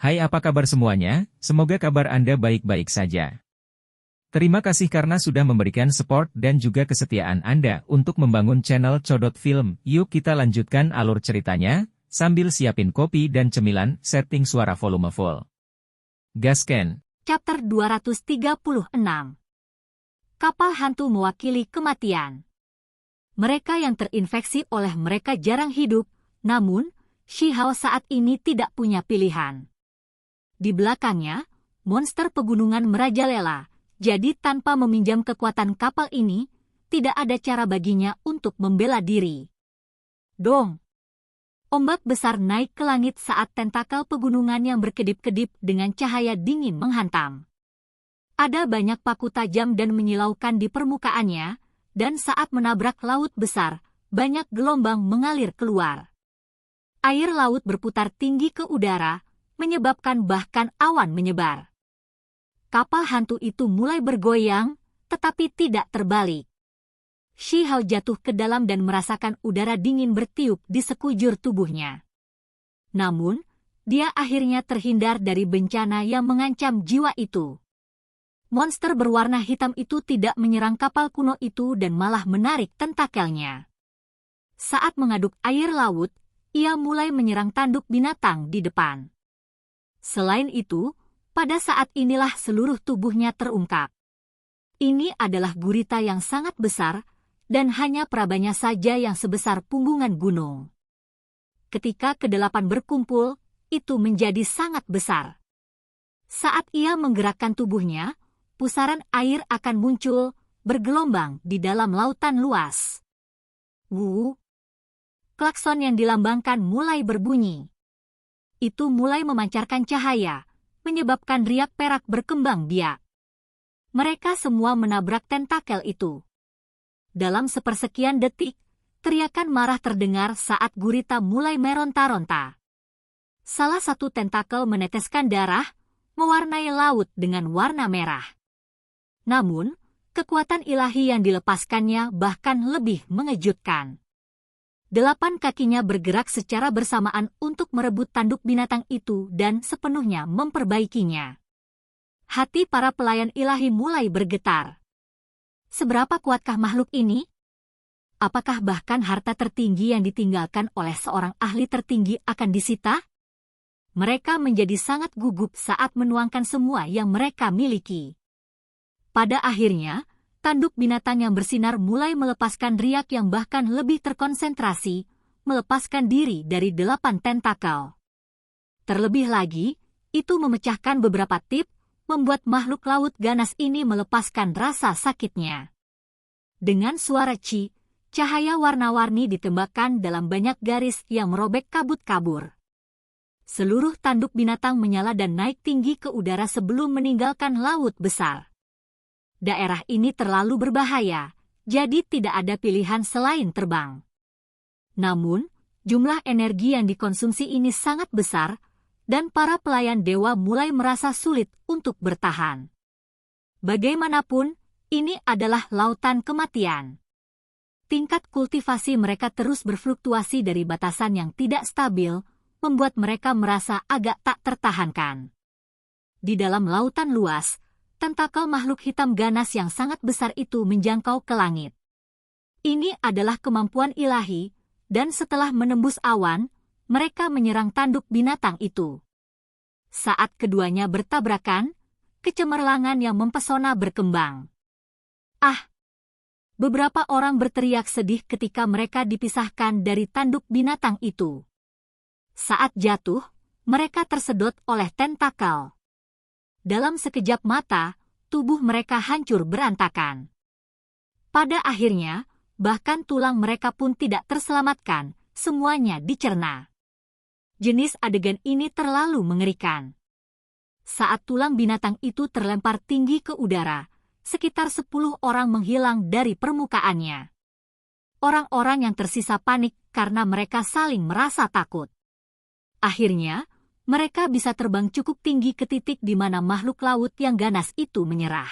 Hai, apa kabar semuanya? Semoga kabar Anda baik-baik saja. Terima kasih karena sudah memberikan support dan juga kesetiaan Anda untuk membangun channel Codot Film. Yuk kita lanjutkan alur ceritanya, sambil siapin kopi dan cemilan, setting suara volume full. Gasken. Chapter 236. Kapal hantu mewakili kematian. Mereka yang terinfeksi oleh mereka jarang hidup, namun, Shihao saat ini tidak punya pilihan. Di belakangnya, monster pegunungan merajalela, jadi tanpa meminjam kekuatan kapal ini, tidak ada cara baginya untuk membela diri. Dong! Ombak besar naik ke langit saat tentakel pegunungan yang berkedip-kedip dengan cahaya dingin menghantam. Ada banyak paku tajam dan menyilaukan di permukaannya, dan saat menabrak laut besar, banyak gelombang mengalir keluar. Air laut berputar tinggi ke udara, menyebabkan bahkan awan menyebar. Kapal hantu itu mulai bergoyang, tetapi tidak terbalik. Shihao jatuh ke dalam dan merasakan udara dingin bertiup di sekujur tubuhnya. Namun, dia akhirnya terhindar dari bencana yang mengancam jiwa itu. Monster berwarna hitam itu tidak menyerang kapal kuno itu dan malah menarik tentakelnya. Saat mengaduk air laut, ia mulai menyerang tanduk binatang di depan. Selain itu, pada saat inilah seluruh tubuhnya terungkap. Ini adalah gurita yang sangat besar, dan hanya perabanya saja yang sebesar punggungan gunung. Ketika kedelapan berkumpul, itu menjadi sangat besar. Saat ia menggerakkan tubuhnya, pusaran air akan muncul, bergelombang di dalam lautan luas. Wuh! Klakson yang dilambangkan mulai berbunyi. Itu mulai memancarkan cahaya, menyebabkan riak perak berkembang biak. Mereka semua menabrak tentakel itu. Dalam sepersekian detik, teriakan marah terdengar saat gurita mulai meronta-ronta. Salah satu tentakel meneteskan darah, mewarnai laut dengan warna merah. Namun, kekuatan ilahi yang dilepaskannya bahkan lebih mengejutkan. 8 kakinya bergerak secara bersamaan untuk merebut tanduk binatang itu dan sepenuhnya memperbaikinya. Hati para pelayan ilahi mulai bergetar. Seberapa kuatkah makhluk ini? Apakah bahkan harta tertinggi yang ditinggalkan oleh seorang ahli tertinggi akan disita? Mereka menjadi sangat gugup saat menuangkan semua yang mereka miliki. Pada akhirnya, tanduk binatang yang bersinar mulai melepaskan riak yang bahkan lebih terkonsentrasi, melepaskan diri dari 8 tentakel. Terlebih lagi, itu memecahkan beberapa tip, membuat makhluk laut ganas ini melepaskan rasa sakitnya. Dengan suara cahaya warna-warni ditembakkan dalam banyak garis yang merobek kabut-kabur. Seluruh tanduk binatang menyala dan naik tinggi ke udara sebelum meninggalkan laut besar. Daerah ini terlalu berbahaya, jadi tidak ada pilihan selain terbang. Namun, jumlah energi yang dikonsumsi ini sangat besar, dan para pelayan dewa mulai merasa sulit untuk bertahan. Bagaimanapun, ini adalah lautan kematian. Tingkat kultivasi mereka terus berfluktuasi dari batasan yang tidak stabil, membuat mereka merasa agak tak tertahankan. Di dalam lautan luas, tentakel makhluk hitam ganas yang sangat besar itu menjangkau ke langit. Ini adalah kemampuan ilahi, dan setelah menembus awan, mereka menyerang tanduk binatang itu. Saat keduanya bertabrakan, kecemerlangan yang mempesona berkembang. Ah! Beberapa orang berteriak sedih ketika mereka dipisahkan dari tanduk binatang itu. Saat jatuh, mereka tersedot oleh tentakel. Dalam sekejap mata, tubuh mereka hancur berantakan. Pada akhirnya, bahkan tulang mereka pun tidak terselamatkan, semuanya dicerna. Jenis adegan ini terlalu mengerikan. Saat tulang binatang itu terlempar tinggi ke udara, sekitar 10 orang menghilang dari permukaannya. Orang-orang yang tersisa panik karena mereka saling merasa takut. Akhirnya, mereka bisa terbang cukup tinggi ke titik di mana makhluk laut yang ganas itu menyerah.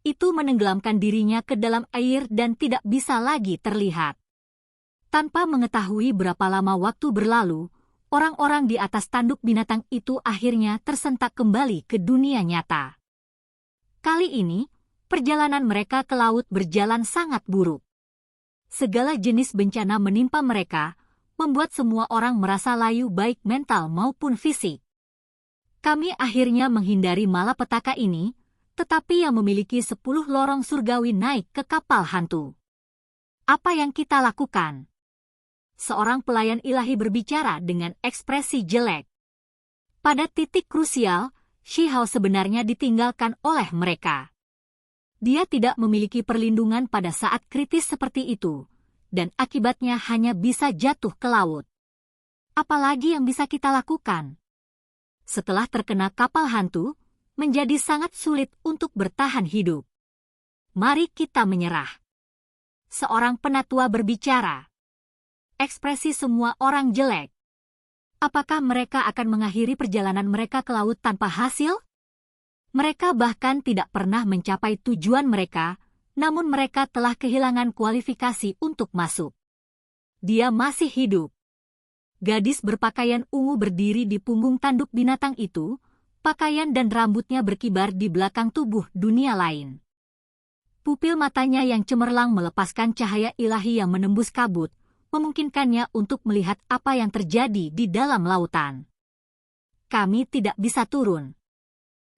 Itu menenggelamkan dirinya ke dalam air dan tidak bisa lagi terlihat. Tanpa mengetahui berapa lama waktu berlalu, Orang-orang di atas tanduk binatang itu akhirnya tersentak kembali ke dunia nyata. Kali ini, perjalanan mereka ke laut berjalan sangat buruk. Segala jenis bencana menimpa mereka, membuat semua orang merasa layu baik mental maupun fisik. Kami akhirnya menghindari malapetaka ini, tetapi yang memiliki 10 lorong surgawi naik ke kapal hantu. Apa yang kita lakukan? Seorang pelayan ilahi berbicara dengan ekspresi jelek. Pada titik krusial, Shihao sebenarnya ditinggalkan oleh mereka. Dia tidak memiliki perlindungan pada saat kritis seperti itu, dan akibatnya hanya bisa jatuh ke laut. Apalagi yang bisa kita lakukan? Setelah terkena kapal hantu, menjadi sangat sulit untuk bertahan hidup. Mari kita menyerah. Seorang penatua berbicara. Ekspresi semua orang jelek. Apakah mereka akan mengakhiri perjalanan mereka ke laut tanpa hasil? Mereka bahkan tidak pernah mencapai tujuan mereka, namun mereka telah kehilangan kualifikasi untuk masuk. Dia masih hidup. Gadis berpakaian ungu berdiri di punggung tanduk binatang itu, pakaian dan rambutnya berkibar di belakang tubuh dunia lain. Pupil matanya yang cemerlang melepaskan cahaya ilahi yang menembus kabut, memungkinkannya untuk melihat apa yang terjadi di dalam lautan. Kami tidak bisa turun.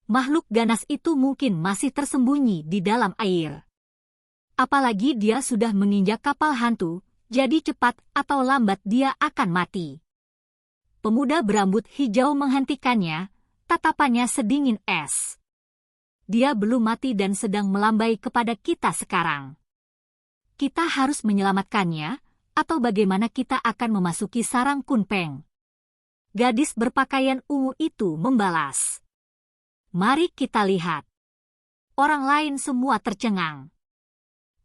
Makhluk ganas itu mungkin masih tersembunyi di dalam air. Apalagi dia sudah menginjak kapal hantu, jadi cepat atau lambat dia akan mati. Pemuda berambut hijau menghentikannya, tatapannya sedingin es. Dia belum mati dan sedang melambai kepada kita sekarang. Kita harus menyelamatkannya, atau bagaimana kita akan memasuki sarang Kunpeng? Gadis berpakaian ungu itu membalas. Mari kita lihat. Orang lain semua tercengang.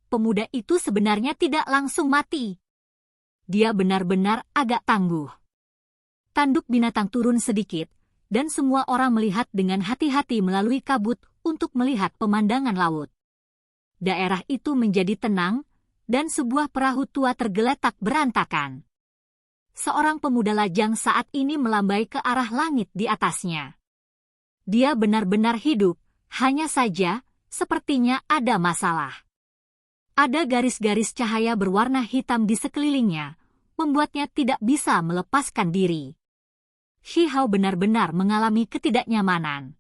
Pemuda itu sebenarnya tidak langsung mati. Dia benar-benar agak tangguh. Tanduk binatang turun sedikit, dan semua orang melihat dengan hati-hati melalui kabut untuk melihat pemandangan laut. Daerah itu menjadi tenang, dan sebuah perahu tua tergeletak berantakan. Seorang pemuda lajang saat ini melambai ke arah langit di atasnya. Dia benar-benar hidup, hanya saja, sepertinya ada masalah. Ada garis-garis cahaya berwarna hitam di sekelilingnya, membuatnya tidak bisa melepaskan diri. Shihao benar-benar mengalami ketidaknyamanan.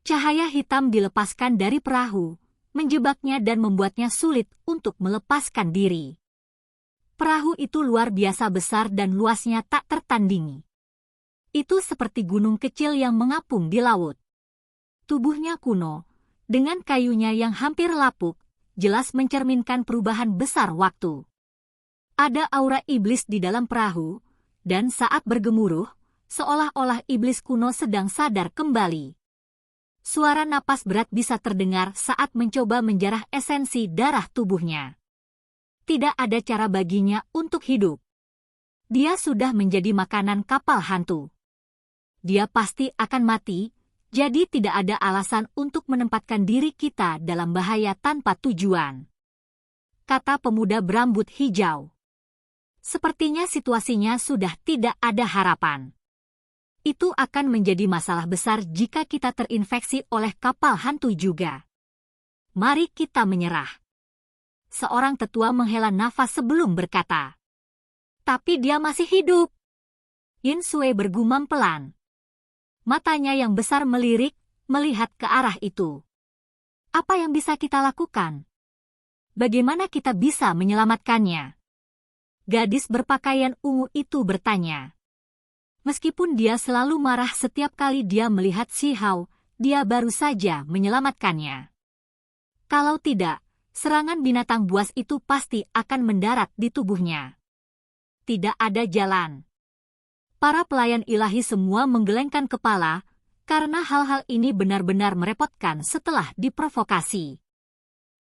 Cahaya hitam dilepaskan dari perahu, menjebaknya dan membuatnya sulit untuk melepaskan diri. Perahu itu luar biasa besar dan luasnya tak tertandingi. Itu seperti gunung kecil yang mengapung di laut. Tubuhnya kuno, dengan kayunya yang hampir lapuk, jelas mencerminkan perubahan besar waktu. Ada aura iblis di dalam perahu, dan saat bergemuruh, seolah-olah iblis kuno sedang sadar kembali. Suara napas berat bisa terdengar saat mencoba menjarah esensi darah tubuhnya. Tidak ada cara baginya untuk hidup. Dia sudah menjadi makanan kapal hantu. Dia pasti akan mati, jadi tidak ada alasan untuk menempatkan diri kita dalam bahaya tanpa tujuan. Kata pemuda berambut hijau. Sepertinya situasinya sudah tidak ada harapan. Itu akan menjadi masalah besar jika kita terinfeksi oleh kapal hantu juga. Mari kita menyerah. Seorang tetua menghela nafas sebelum berkata. Tapi dia masih hidup. Yin Sui bergumam pelan. Matanya yang besar melirik, melihat ke arah itu. Apa yang bisa kita lakukan? Bagaimana kita bisa menyelamatkannya? Gadis berpakaian ungu itu bertanya. Meskipun dia selalu marah setiap kali dia melihat Shihao, dia baru saja menyelamatkannya. Kalau tidak, serangan binatang buas itu pasti akan mendarat di tubuhnya. Tidak ada jalan. Para pelayan ilahi semua menggelengkan kepala, karena hal-hal ini benar-benar merepotkan setelah diprovokasi.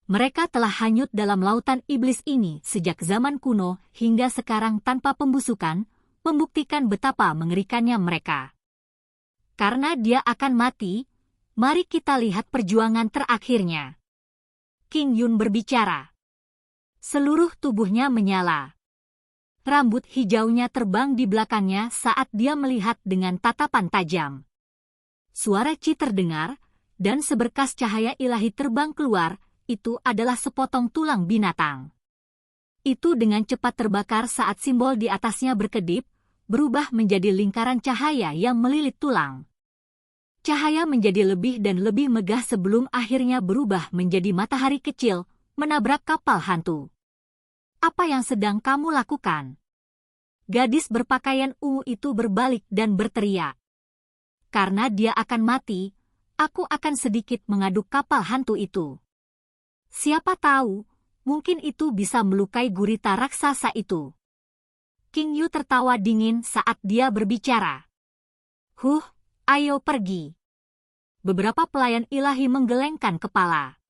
Mereka telah hanyut dalam lautan iblis ini sejak zaman kuno hingga sekarang tanpa pembusukan, membuktikan betapa mengerikannya mereka. Karena dia akan mati, mari kita lihat perjuangan terakhirnya. King Yun berbicara. Seluruh tubuhnya menyala. Rambut hijaunya terbang di belakangnya saat dia melihat dengan tatapan tajam. Suara Qi terdengar, dan seberkas cahaya ilahi terbang keluar, itu adalah sepotong tulang binatang. Itu dengan cepat terbakar saat simbol di atasnya berkedip, berubah menjadi lingkaran cahaya yang melilit tulang. Cahaya menjadi lebih dan lebih megah sebelum akhirnya berubah menjadi matahari kecil, menabrak kapal hantu. Apa yang sedang kamu lakukan? Gadis berpakaian ungu itu berbalik dan berteriak. Karena dia akan mati, aku akan sedikit mengaduk kapal hantu itu. Siapa tahu, mungkin itu bisa melukai gurita raksasa itu. King Yu tertawa dingin saat dia berbicara. Ayo pergi. Beberapa pelayan ilahi menggelengkan kepala.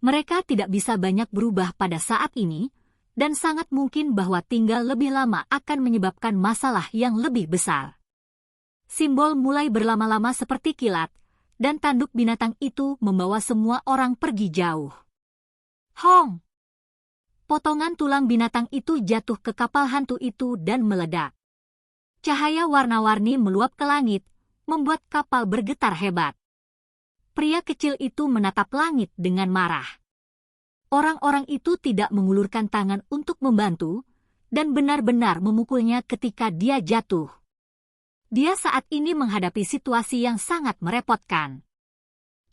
Mereka tidak bisa banyak berubah pada saat ini, dan sangat mungkin bahwa tinggal lebih lama akan menyebabkan masalah yang lebih besar. Simbol mulai berlama-lama seperti kilat, dan tanduk binatang itu membawa semua orang pergi jauh. Hong! Potongan tulang binatang itu jatuh ke kapal hantu itu dan meledak. Cahaya warna-warni meluap ke langit, membuat kapal bergetar hebat. Pria kecil itu menatap langit dengan marah. Orang-orang itu tidak mengulurkan tangan untuk membantu, dan benar-benar memukulnya ketika dia jatuh. Dia saat ini menghadapi situasi yang sangat merepotkan.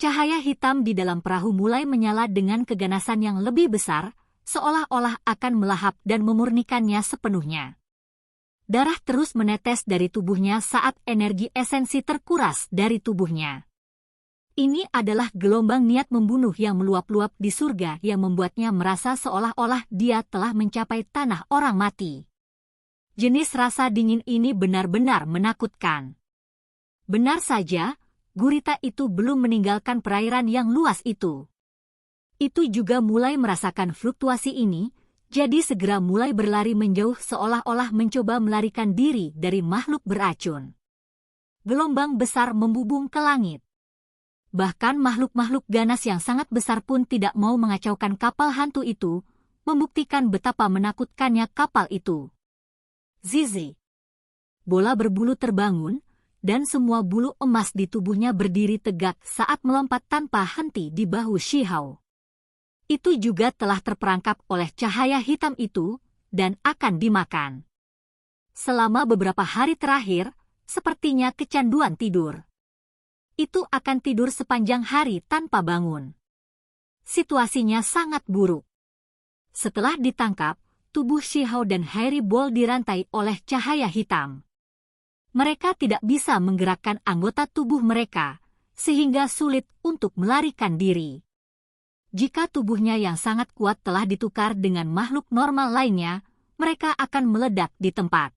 Cahaya hitam di dalam perahu mulai menyala dengan keganasan yang lebih besar, seolah-olah akan melahap dan memurnikannya sepenuhnya. Darah terus menetes dari tubuhnya saat energi esensi terkuras dari tubuhnya. Ini adalah gelombang niat membunuh yang meluap-luap di surga yang membuatnya merasa seolah-olah dia telah mencapai tanah orang mati. Jenis rasa dingin ini benar-benar menakutkan. Benar saja, gurita itu belum meninggalkan perairan yang luas itu. Itu juga mulai merasakan fluktuasi ini, jadi segera mulai berlari menjauh seolah-olah mencoba melarikan diri dari makhluk beracun. Gelombang besar membubung ke langit. Bahkan makhluk-makhluk ganas yang sangat besar pun tidak mau mengacaukan kapal hantu itu, membuktikan betapa menakutkannya kapal itu. Zizi. Bola berbulu terbangun, dan semua bulu emas di tubuhnya berdiri tegak saat melompat tanpa henti di bahu Shihao. Itu juga telah terperangkap oleh cahaya hitam itu, dan akan dimakan. Selama beberapa hari terakhir, sepertinya kecanduan tidur. Itu akan tidur sepanjang hari tanpa bangun. Situasinya sangat buruk. Setelah ditangkap, tubuh Shihao dan Harry Ball dirantai oleh cahaya hitam. Mereka tidak bisa menggerakkan anggota tubuh mereka, sehingga sulit untuk melarikan diri. Jika tubuhnya yang sangat kuat telah ditukar dengan makhluk normal lainnya, mereka akan meledak di tempat.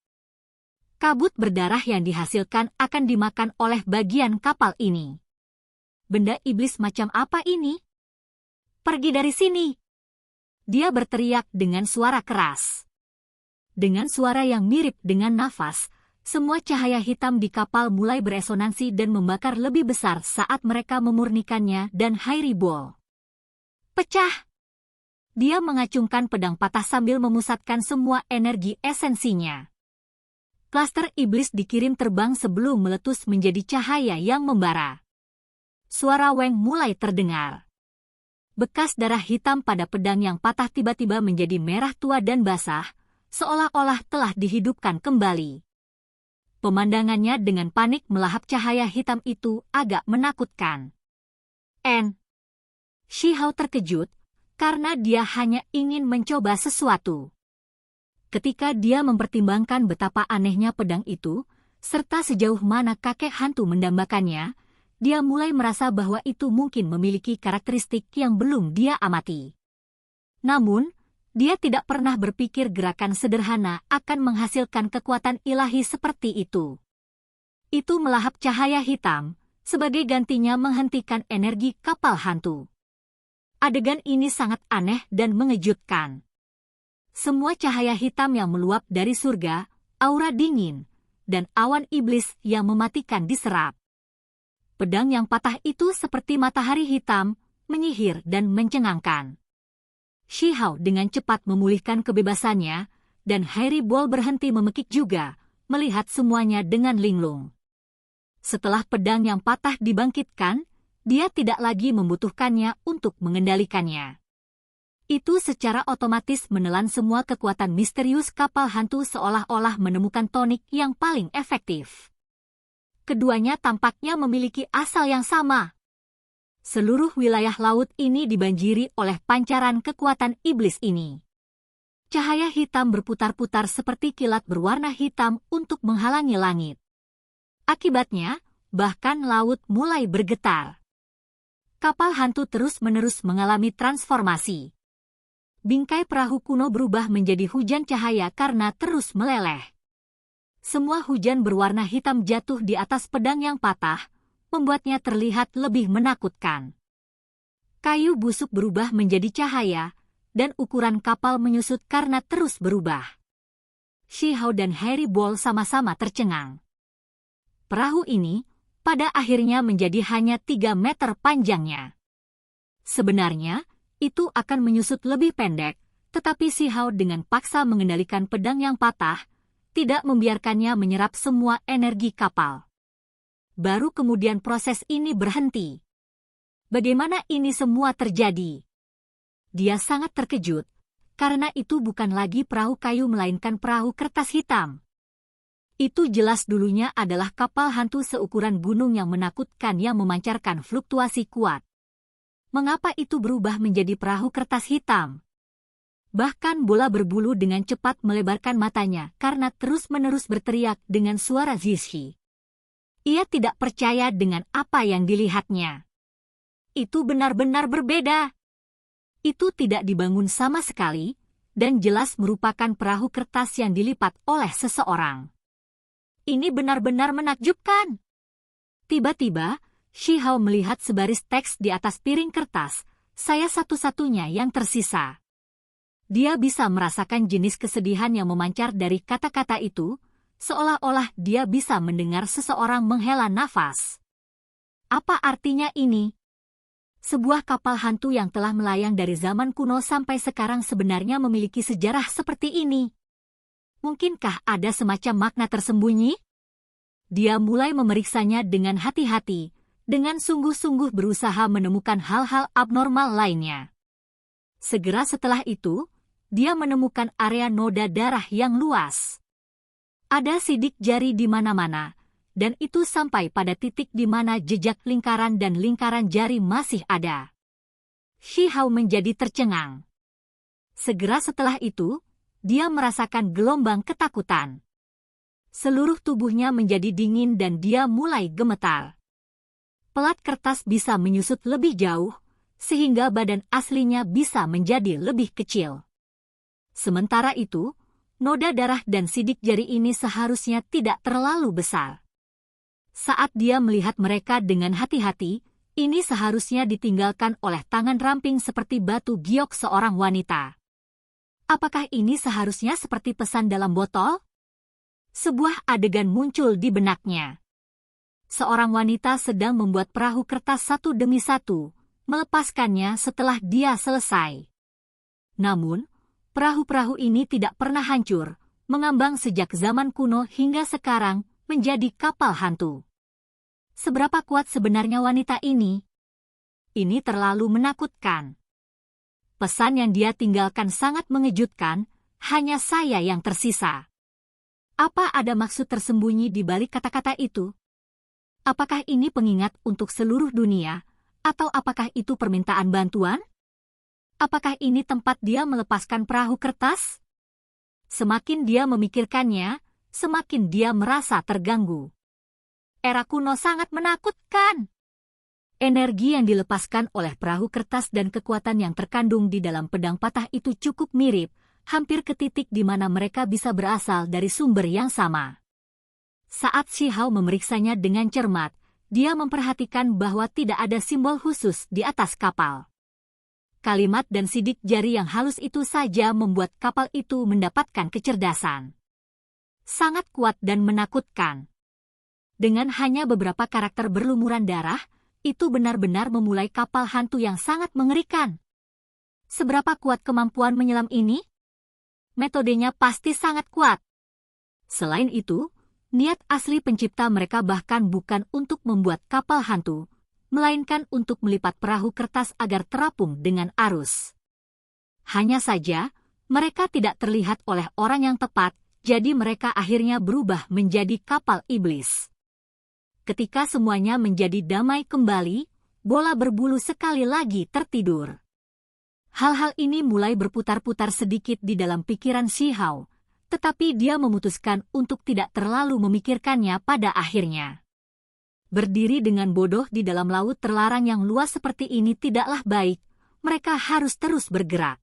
Kabut berdarah yang dihasilkan akan dimakan oleh bagian kapal ini. Benda iblis macam apa ini? Pergi dari sini! Dia berteriak dengan suara keras. Dengan suara yang mirip dengan nafas, semua cahaya hitam di kapal mulai beresonansi dan membakar lebih besar saat mereka memurnikannya dan Harry Ball. Pecah! Dia mengacungkan pedang patah sambil memusatkan semua energi esensinya. Klaster iblis dikirim terbang sebelum meletus menjadi cahaya yang membara. Suara Weng mulai terdengar. Bekas darah hitam pada pedang yang patah tiba-tiba menjadi merah tua dan basah, seolah-olah telah dihidupkan kembali. Pemandangannya dengan panik melahap cahaya hitam itu agak menakutkan. Shihao terkejut, karena dia hanya ingin mencoba sesuatu. Ketika dia mempertimbangkan betapa anehnya pedang itu, serta sejauh mana kakek hantu mendambakannya, dia mulai merasa bahwa itu mungkin memiliki karakteristik yang belum dia amati. Namun, dia tidak pernah berpikir gerakan sederhana akan menghasilkan kekuatan ilahi seperti itu. Itu melahap cahaya hitam, sebagai gantinya menghentikan energi kapal hantu. Adegan ini sangat aneh dan mengejutkan. Semua cahaya hitam yang meluap dari surga, aura dingin, dan awan iblis yang mematikan diserap. Pedang yang patah itu seperti matahari hitam, menyihir dan mencengangkan. Shihao dengan cepat memulihkan kebebasannya, dan Harry Ball berhenti memekik juga, melihat semuanya dengan linglung. Setelah pedang yang patah dibangkitkan, dia tidak lagi membutuhkannya untuk mengendalikannya. Itu secara otomatis menelan semua kekuatan misterius kapal hantu seolah-olah menemukan tonik yang paling efektif. Keduanya tampaknya memiliki asal yang sama. Seluruh wilayah laut ini dibanjiri oleh pancaran kekuatan iblis ini. Cahaya hitam berputar-putar seperti kilat berwarna hitam untuk menghalangi langit. Akibatnya, bahkan laut mulai bergetar. Kapal hantu terus-menerus mengalami transformasi. Bingkai perahu kuno berubah menjadi hujan cahaya karena terus meleleh. Semua hujan berwarna hitam jatuh di atas pedang yang patah, membuatnya terlihat lebih menakutkan. Kayu busuk berubah menjadi cahaya, dan ukuran kapal menyusut karena terus berubah. Shihao dan Harry Ball sama-sama tercengang. Perahu ini, pada akhirnya menjadi hanya 3 meter panjangnya. Sebenarnya, itu akan menyusut lebih pendek, tetapi Shihao dengan paksa mengendalikan pedang yang patah, tidak membiarkannya menyerap semua energi kapal. Baru kemudian proses ini berhenti. Bagaimana ini semua terjadi? Dia sangat terkejut, karena itu bukan lagi perahu kayu melainkan perahu kertas hitam. Itu jelas dulunya adalah kapal hantu seukuran gunung yang menakutkan yang memancarkan fluktuasi kuat. Mengapa itu berubah menjadi perahu kertas hitam? Bahkan bola berbulu dengan cepat melebarkan matanya karena terus-menerus berteriak dengan suara Zizhi. Ia tidak percaya dengan apa yang dilihatnya. Itu benar-benar berbeda. Itu tidak dibangun sama sekali, dan jelas merupakan perahu kertas yang dilipat oleh seseorang. Ini benar-benar menakjubkan. Tiba-tiba, Shihao melihat sebaris teks di atas piring kertas, "Saya satu-satunya yang tersisa." Dia bisa merasakan jenis kesedihan yang memancar dari kata-kata itu, seolah-olah dia bisa mendengar seseorang menghela nafas. Apa artinya ini? Sebuah kapal hantu yang telah melayang dari zaman kuno sampai sekarang sebenarnya memiliki sejarah seperti ini. Mungkinkah ada semacam makna tersembunyi? Dia mulai memeriksanya dengan hati-hati, dengan sungguh-sungguh berusaha menemukan hal-hal abnormal lainnya. Segera setelah itu, dia menemukan area noda darah yang luas. Ada sidik jari di mana-mana, dan itu sampai pada titik di mana jejak lingkaran dan lingkaran jari masih ada. Shihao menjadi tercengang. Segera setelah itu, dia merasakan gelombang ketakutan. Seluruh tubuhnya menjadi dingin dan dia mulai gemetar. Pelat kertas bisa menyusut lebih jauh, sehingga badan aslinya bisa menjadi lebih kecil. Sementara itu, noda darah dan sidik jari ini seharusnya tidak terlalu besar. Saat dia melihat mereka dengan hati-hati, ini seharusnya ditinggalkan oleh tangan ramping seperti batu giok seorang wanita. Apakah ini seharusnya seperti pesan dalam botol? Sebuah adegan muncul di benaknya. Seorang wanita sedang membuat perahu kertas satu demi satu, melepaskannya setelah dia selesai. Namun, perahu-perahu ini tidak pernah hancur, mengambang sejak zaman kuno hingga sekarang menjadi kapal hantu. Seberapa kuat sebenarnya wanita ini? Ini terlalu menakutkan. Pesan yang dia tinggalkan sangat mengejutkan, hanya saya yang tersisa. Apa ada maksud tersembunyi di balik kata-kata itu? Apakah ini pengingat untuk seluruh dunia, atau apakah itu permintaan bantuan? Apakah ini tempat dia melepaskan perahu kertas? Semakin dia memikirkannya, semakin dia merasa terganggu. Era kuno sangat menakutkan. Energi yang dilepaskan oleh perahu kertas dan kekuatan yang terkandung di dalam pedang patah itu cukup mirip, hampir ke titik di mana mereka bisa berasal dari sumber yang sama. Saat Shihao memeriksanya dengan cermat, dia memperhatikan bahwa tidak ada simbol khusus di atas kapal. Kalimat dan sidik jari yang halus itu saja membuat kapal itu mendapatkan kecerdasan. Sangat kuat dan menakutkan. Dengan hanya beberapa karakter berlumuran darah, itu benar-benar memulai kapal hantu yang sangat mengerikan. Seberapa kuat kemampuan menyelam ini? metodenya pasti sangat kuat. Selain itu, niat asli pencipta mereka bahkan bukan untuk membuat kapal hantu, melainkan untuk melipat perahu kertas agar terapung dengan arus. Hanya saja, mereka tidak terlihat oleh orang yang tepat, jadi mereka akhirnya berubah menjadi kapal iblis. Ketika semuanya menjadi damai kembali, bola berbulu sekali lagi tertidur. Hal-hal ini mulai berputar-putar sedikit di dalam pikiran Shi Hao, tetapi dia memutuskan untuk tidak terlalu memikirkannya pada akhirnya. Berdiri dengan bodoh di dalam laut terlarang yang luas seperti ini tidaklah baik, mereka harus terus bergerak.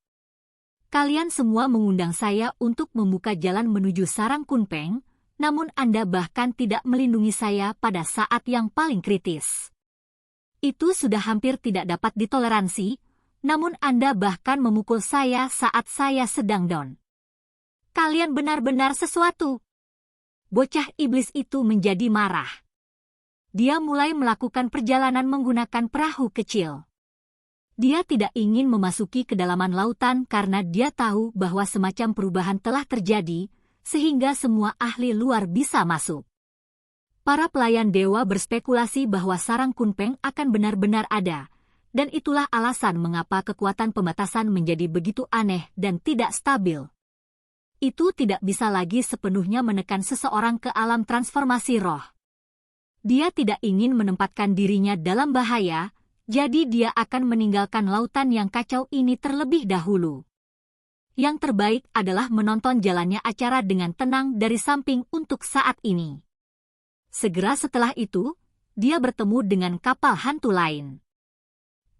Kalian semua mengundang saya untuk membuka jalan menuju sarang Kunpeng, namun Anda bahkan tidak melindungi saya pada saat yang paling kritis. Itu sudah hampir tidak dapat ditoleransi, namun Anda bahkan memukul saya saat saya sedang down. Kalian benar-benar sesuatu. Bocah iblis itu menjadi marah. Dia mulai melakukan perjalanan menggunakan perahu kecil. Dia tidak ingin memasuki kedalaman lautan karena dia tahu bahwa semacam perubahan telah terjadi, sehingga semua ahli luar bisa masuk. Para pelayan dewa berspekulasi bahwa sarang Kunpeng akan benar-benar ada, dan itulah alasan mengapa kekuatan pembatasan menjadi begitu aneh dan tidak stabil. Itu tidak bisa lagi sepenuhnya menekan seseorang ke alam transformasi roh. Dia tidak ingin menempatkan dirinya dalam bahaya, jadi dia akan meninggalkan lautan yang kacau ini terlebih dahulu. Yang terbaik adalah menonton jalannya acara dengan tenang dari samping untuk saat ini. Segera setelah itu, dia bertemu dengan kapal hantu lain.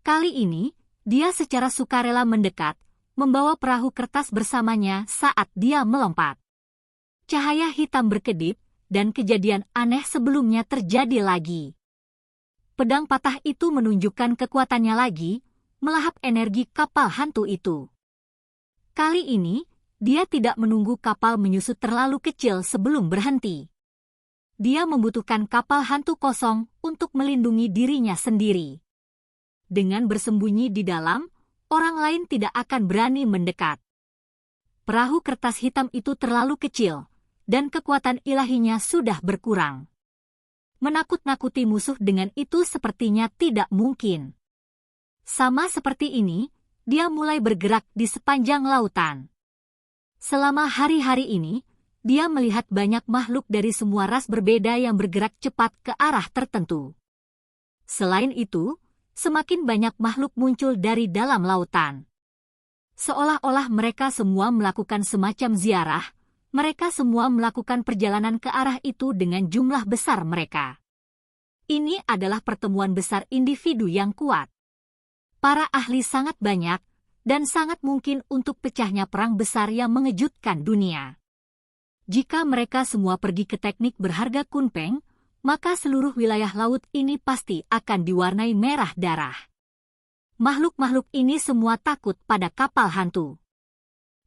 Kali ini, dia secara sukarela mendekat, membawa perahu kertas bersamanya saat dia melompat. Cahaya hitam berkedip, dan kejadian aneh sebelumnya terjadi lagi. Pedang patah itu menunjukkan kekuatannya lagi, melahap energi kapal hantu itu. Kali ini, dia tidak menunggu kapal menyusut terlalu kecil sebelum berhenti. Dia membutuhkan kapal hantu kosong untuk melindungi dirinya sendiri. Dengan bersembunyi di dalam, orang lain tidak akan berani mendekat. Perahu kertas hitam itu terlalu kecil, dan kekuatan ilahinya sudah berkurang. Menakut-nakuti musuh dengan itu sepertinya tidak mungkin. Sama seperti ini, dia mulai bergerak di sepanjang lautan. Selama hari-hari ini, dia melihat banyak makhluk dari semua ras berbeda yang bergerak cepat ke arah tertentu. Selain itu, semakin banyak makhluk muncul dari dalam lautan. Seolah-olah mereka semua melakukan semacam ziarah, mereka semua melakukan perjalanan ke arah itu dengan jumlah besar mereka. Ini adalah pertemuan besar individu yang kuat. Para ahli sangat banyak, dan sangat mungkin untuk pecahnya perang besar yang mengejutkan dunia. Jika mereka semua pergi ke teknik berharga Kunpeng, maka seluruh wilayah laut ini pasti akan diwarnai merah darah. Makhluk-makhluk ini semua takut pada kapal hantu.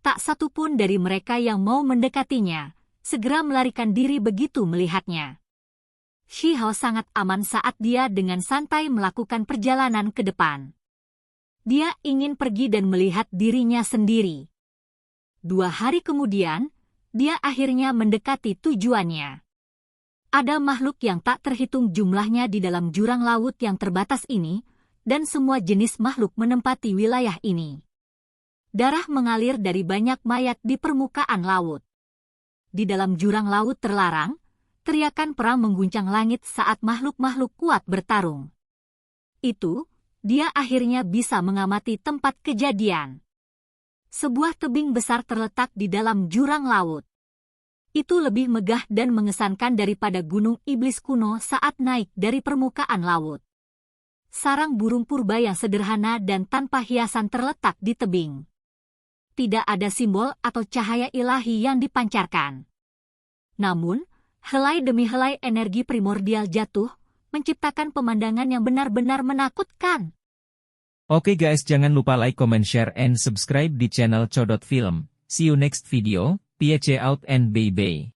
Tak satu pun dari mereka yang mau mendekatinya, segera melarikan diri begitu melihatnya. Shi Hao sangat aman saat dia dengan santai melakukan perjalanan ke depan. Dia ingin pergi dan melihat dirinya sendiri. 2 hari kemudian, dia akhirnya mendekati tujuannya. Ada makhluk yang tak terhitung jumlahnya di dalam jurang laut yang terbatas ini, dan semua jenis makhluk menempati wilayah ini. Darah mengalir dari banyak mayat di permukaan laut. Di dalam jurang laut terlarang, teriakan perang mengguncang langit saat makhluk-makhluk kuat bertarung. Itu, dia akhirnya bisa mengamati tempat kejadian. Sebuah tebing besar terletak di dalam jurang laut. Itu lebih megah dan mengesankan daripada gunung iblis kuno saat naik dari permukaan laut. Sarang burung purba yang sederhana dan tanpa hiasan terletak di tebing. Tidak ada simbol atau cahaya ilahi yang dipancarkan. Namun, helai demi helai energi primordial jatuh, menciptakan pemandangan yang benar-benar menakutkan. Oke guys, jangan lupa like, comment, share, and subscribe di channel Codot Film. See you next video, peace out and bye-bye.